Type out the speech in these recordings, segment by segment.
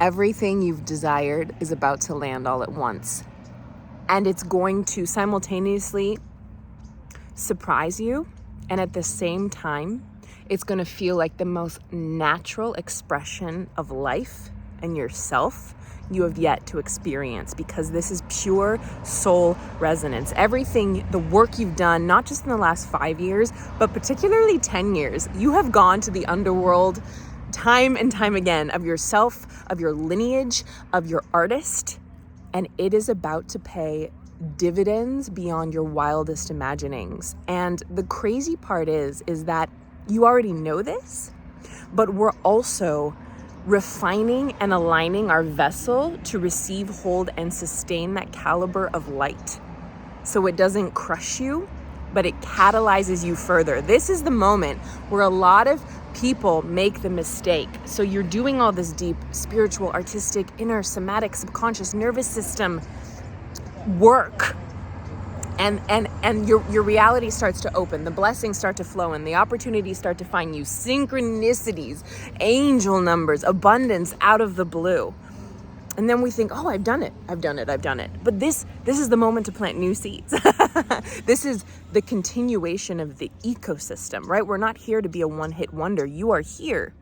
Everything you've desired is about to land all at once. And it's going to simultaneously surprise you. And at the same time, it's going to feel like the most natural expression of life and yourself you have yet to experience, because this is pure soul resonance. Everything, the work you've done, not just in the last 5 years, but particularly 10 years, you have gone to the underworld time and time again of yourself, of your lineage, of your artist, and it is about to pay dividends beyond your wildest imaginings. And the crazy part is that you already know this, but we're also refining and aligning our vessel to receive, hold, and sustain that caliber of light. So it doesn't crush you, but it catalyzes you further. This is the moment where a lot of people make the mistake. So you're doing all this deep spiritual, artistic, inner, somatic, subconscious, nervous system work. And your reality starts to open, the blessings start to flow in, the opportunities start to find you, synchronicities, angel numbers, abundance out of the blue. And then we think, oh, I've done it. But this is the moment to plant new seeds. This is the continuation of the ecosystem, right? We're not here to be a one-hit wonder. You are here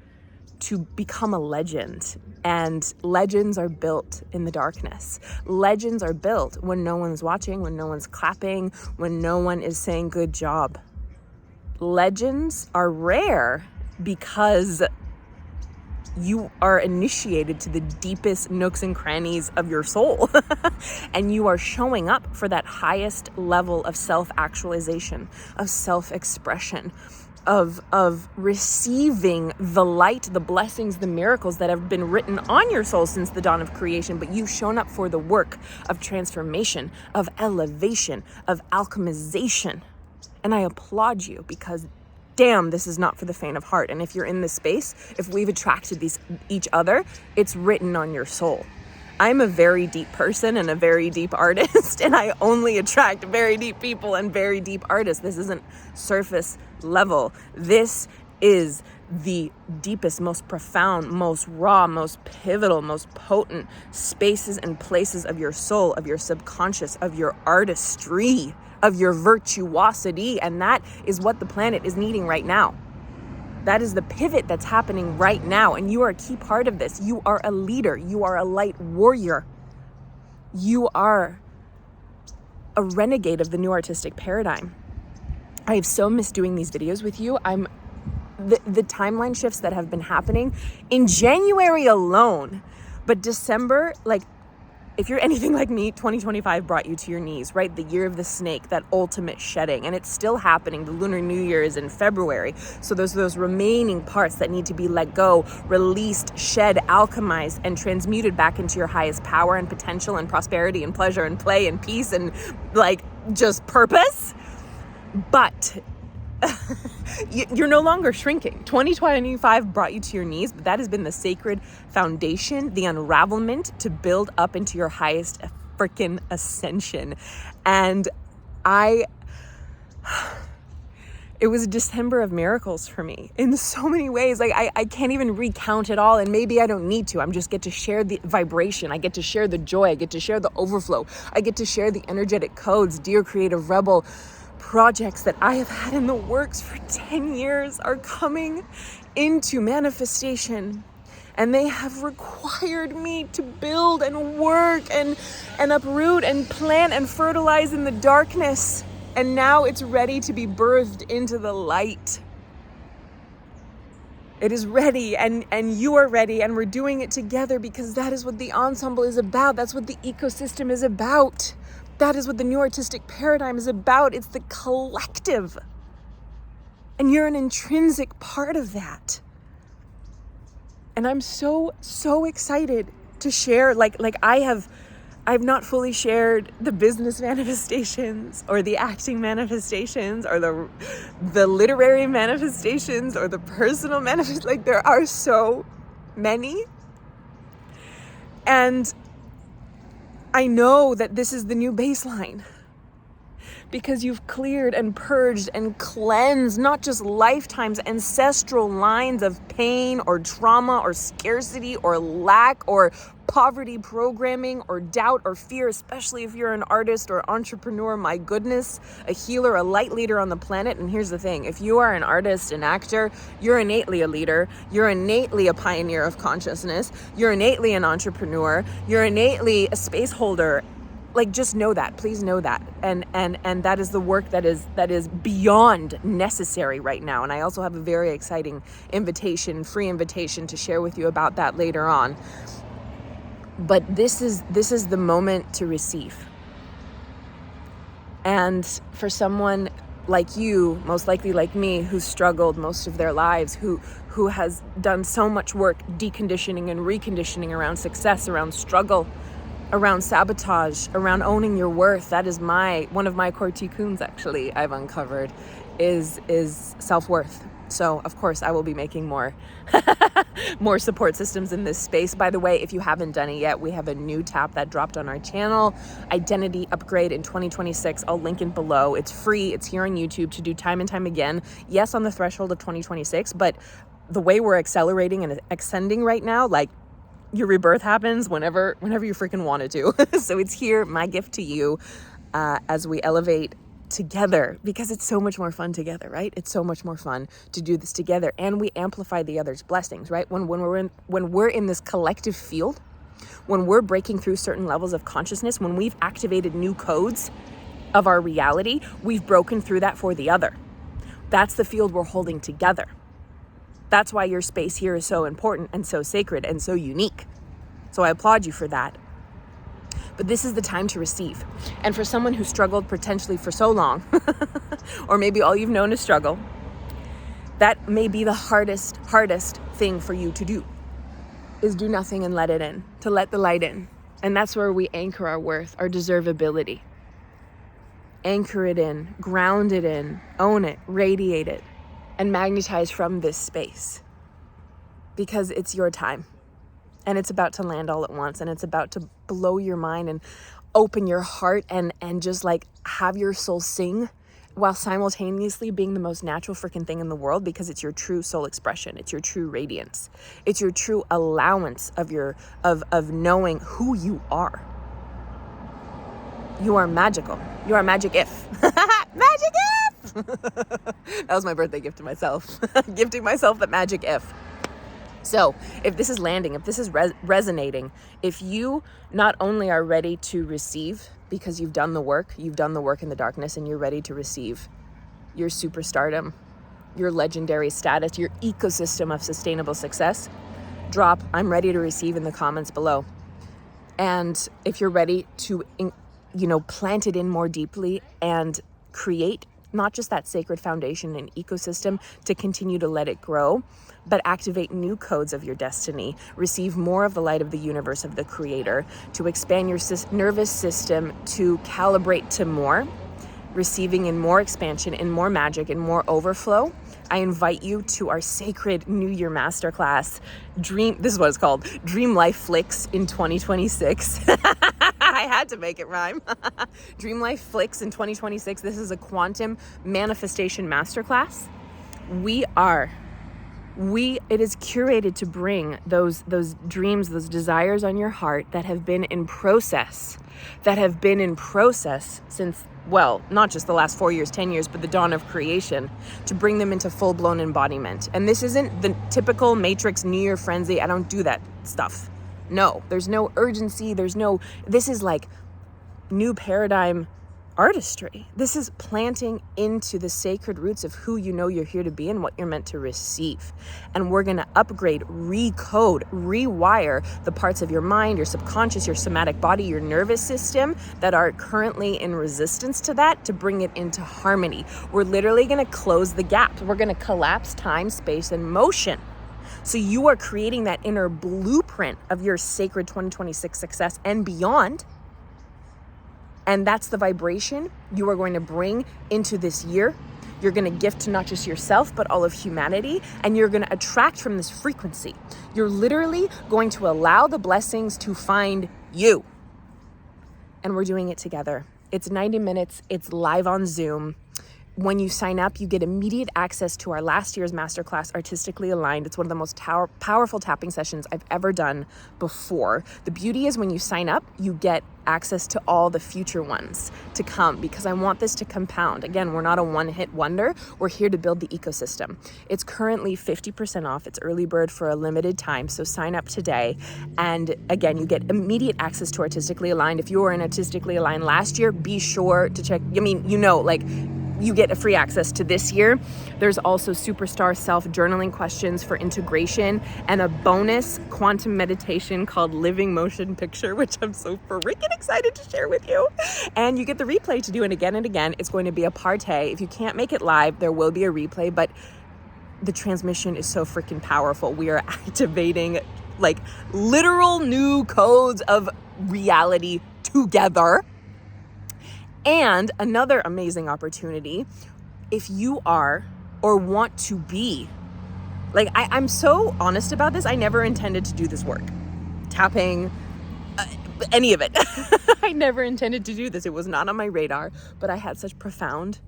to become a legend. And legends are built in the darkness. Legends are built when no one's watching, when no one's clapping, when no one is saying good job. Legends are rare because you are initiated to the deepest nooks and crannies of your soul. And you are showing up for that highest level of self-actualization, of self-expression, of receiving the light, the blessings, the miracles that have been written on your soul since the dawn of creation. But you've shown up for the work of transformation, of elevation, of alchemization. And I applaud you, because damn, this is not for the faint of heart. And if you're in this space, if we've attracted each other, it's written on your soul. I'm a very deep person and a very deep artist, and I only attract very deep people and very deep artists. This isn't surface level. This is the deepest, most profound, most raw, most pivotal, most potent spaces and places of your soul, of your subconscious, of your artistry, of your virtuosity. And that is what the planet is needing right now. That is the pivot that's happening right now. And you are a key part of this. You are a leader. You are a light warrior. You are a renegade of the new artistic paradigm. I have so missed doing these videos with you. The timeline shifts that have been happening in January alone. But December, if you're anything like me, 2025 brought you to your knees, right? The year of the snake, that ultimate shedding. And it's still happening. The Lunar New Year is in February. So there's those remaining parts that need to be let go, released, shed, alchemized, and transmuted back into your highest power and potential and prosperity and pleasure and play and peace and just purpose. But you're no longer shrinking. 2025 brought you to your knees, but that has been the sacred foundation, the unravelment to build up into your highest freaking ascension. And it was a December of miracles for me in so many ways. I can't even recount it all, and maybe I don't need to. I just get to share the vibration. I get to share the joy. I get to share the overflow. I get to share the energetic codes. Dear Creative Rebel, projects that I have had in the works for 10 years are coming into manifestation. And they have required me to build and work and uproot and plant and fertilize in the darkness. And now it's ready to be birthed into the light. It is ready, and you are ready, and we're doing it together, because that is what the ensemble is about. That's what the ecosystem is about. That is what the new artistic paradigm is about. It's the collective. And you're an intrinsic part of that. And I'm so, so excited to share, I've not fully shared the business manifestations or the acting manifestations or the literary manifestations or the personal manifestations. There are so many. And I know that this is the new baseline. because you've cleared and purged and cleansed not just lifetimes, ancestral lines of pain or trauma or scarcity or lack or poverty programming or doubt or fear, especially if you're an artist or entrepreneur. My goodness, a healer, a light leader on the planet. And here's the thing, if you are an artist, an actor, you're innately a leader, you're innately a pioneer of consciousness, you're innately an entrepreneur, you're innately a space holder. Like, just know that, please know that. And that is the work that is beyond necessary right now. And I also have a very exciting invitation, free invitation to share with you about that later on. But this is the moment to receive. And for someone like you, most likely like me, who's struggled most of their lives, who has done so much work deconditioning and reconditioning around success, around struggle, around sabotage, around owning your worth. That is one of my core tikkuns, actually, I've uncovered, is self-worth. So of course I will be making more support systems in this space. By the way, if you haven't done it yet, we have a new tab that dropped on our channel, Identity Upgrade in 2026. I'll link it below. It's free. It's here on YouTube to do time and time again. Yes, on the threshold of 2026, but the way we're accelerating and ascending right now, like, your rebirth happens whenever you freaking want it to. So it's here, my gift to you, as we elevate together, because it's so much more fun together, right? It's so much more fun to do this together, and we amplify the other's blessings, right? When we're in this collective field, when we're breaking through certain levels of consciousness, when we've activated new codes of our reality, we've broken through that for the other. That's the field we're holding together. That's why your space here is so important and so sacred and so unique. So I applaud you for that. But this is the time to receive. And for someone who struggled potentially for so long, or maybe all you've known is struggle, that may be the hardest thing for you to do, is do nothing and let it in, to let the light in. And that's where we anchor our worth, our deservability. Anchor it in, ground it in, own it, radiate it, and magnetize from this space, because it's your time and it's about to land all at once, and it's about to blow your mind and open your heart and just like have your soul sing while simultaneously being the most natural freaking thing in the world, because it's your true soul expression. It's your true radiance. It's your true allowance of knowing who you are. You are magical. You are magic if. Magic if! That was my birthday gift to myself. Gifting myself the magic if. So if this is landing, if this is resonating, if you not only are ready to receive because you've done the work in the darkness, and you're ready to receive your superstardom, your legendary status, your ecosystem of sustainable success, drop "I'm ready to receive" in the comments below. And if you're ready to plant it in more deeply and create not just that sacred foundation and ecosystem to continue to let it grow, but activate new codes of your destiny, receive more of the light of the universe, of the creator, to expand your nervous system, to calibrate to more, receiving in more expansion, in more magic, in more overflow, I invite you to our sacred New Year Masterclass, this is what it's called, Dream Life-FLIX in 2026. I had to make it rhyme. Dream Life-FLIX in 2026. This is a quantum manifestation masterclass. It is curated to bring those dreams, those desires on your heart that have been in process since, well, not just the last 4 years, 10 years, but the dawn of creation, to bring them into full-blown embodiment. And this isn't the typical Matrix New Year frenzy. I don't do that stuff. No, there's no urgency. This is like new paradigm artistry. This is planting into the sacred roots of who you know you're here to be and what you're meant to receive. And we're going to upgrade, recode, rewire the parts of your mind, your subconscious, your somatic body, your nervous system that are currently in resistance to that, to bring it into harmony. We're literally going to close the gap. We're going to collapse time, space, and motion. So you are creating that inner blueprint of your sacred 2026 success and beyond. And that's the vibration you are going to bring into this year. You're going to gift to not just yourself, but all of humanity. And you're going to attract from this frequency. You're literally going to allow the blessings to find you. And we're doing it together. It's 90 minutes. It's live on Zoom. When you sign up, you get immediate access to our last year's Masterclass, Artistically Aligned. It's one of the most powerful tapping sessions I've ever done before. The beauty is when you sign up, you get access to all the future ones to come, because I want this to compound. Again, we're not a one-hit wonder. We're here to build the ecosystem. It's currently 50% off. It's early bird for a limited time, so sign up today. And again, you get immediate access to Artistically Aligned. If you were in Artistically Aligned last year, be sure to check. I mean, you get a free access to this year. There's also superstar self-journaling questions for integration and a bonus quantum meditation called Living Motion Picture, which I'm so freaking excited to share with you. And you get the replay to do it again and again. It's going to be a party. If you can't make it live, there will be a replay, but the transmission is so freaking powerful. We are activating like literal new codes of reality together. And another amazing opportunity, if you are or want to be, like I'm so honest about this, I never intended to do this work. Tapping, any of it. I never intended to do this. It was not on my radar, but I had such profound,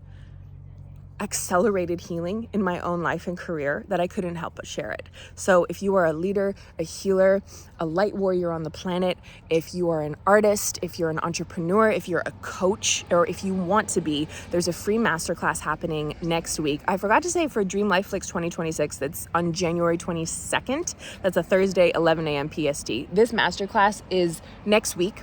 accelerated healing in my own life and career that I couldn't help but share it. So if you are a leader, a healer, a light warrior on the planet, if you are an artist, if you're an entrepreneur, if you're a coach, or if you want to be, there's a free masterclass happening next week. I forgot to say for DREAM LIFE-FLIX 2026, that's on January 22nd. That's a Thursday, 11 a.m. PST. This masterclass is next week.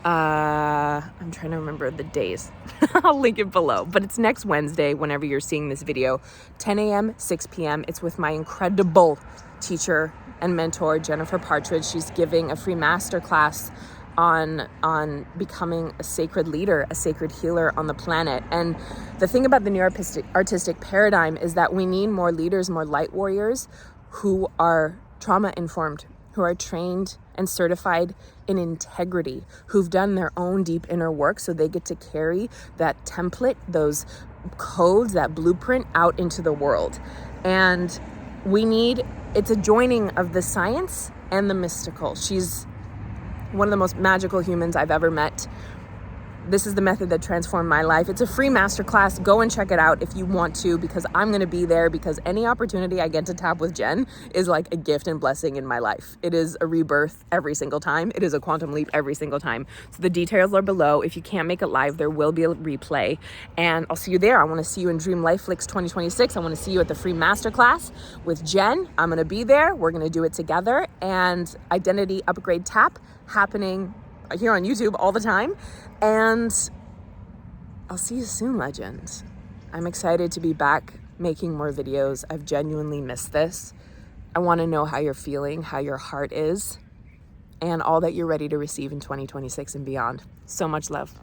I'm trying to remember the days. I'll link it below, but it's next Wednesday whenever you're seeing this video, 10 a.m., 6 p.m. It's with my incredible teacher and mentor, Jennifer Partridge. She's giving a free masterclass on becoming a sacred leader, a sacred healer on the planet. And the thing about the new artistic paradigm is that we need more leaders, more light warriors who are trauma-informed, who are trained and certified in integrity, who've done their own deep inner work so they get to carry that template, those codes, that blueprint out into the world. And it's a joining of the science and the mystical. She's one of the most magical humans I've ever met. This is the method that transformed my life. It's a free masterclass. Go and check it out if you want to, because I'm going to be there, because any opportunity I get to tap with Jen is like a gift and blessing in my life. It is a rebirth every single time. It is a quantum leap every single time. So the details are below. If you can't make it live, there will be a replay, and I'll see you there. I want to see you in DREAM LIFE-FLIX 2026. I want to see you at the free masterclass with Jen. I'm going to be there. We're going to do it together. And identity upgrade tap happening here on YouTube all the time. And I'll see you soon, legend. I'm excited to be back making more videos. I've genuinely missed this. I want to know how you're feeling, how your heart is, and all that you're ready to receive in 2026 and beyond. So much love.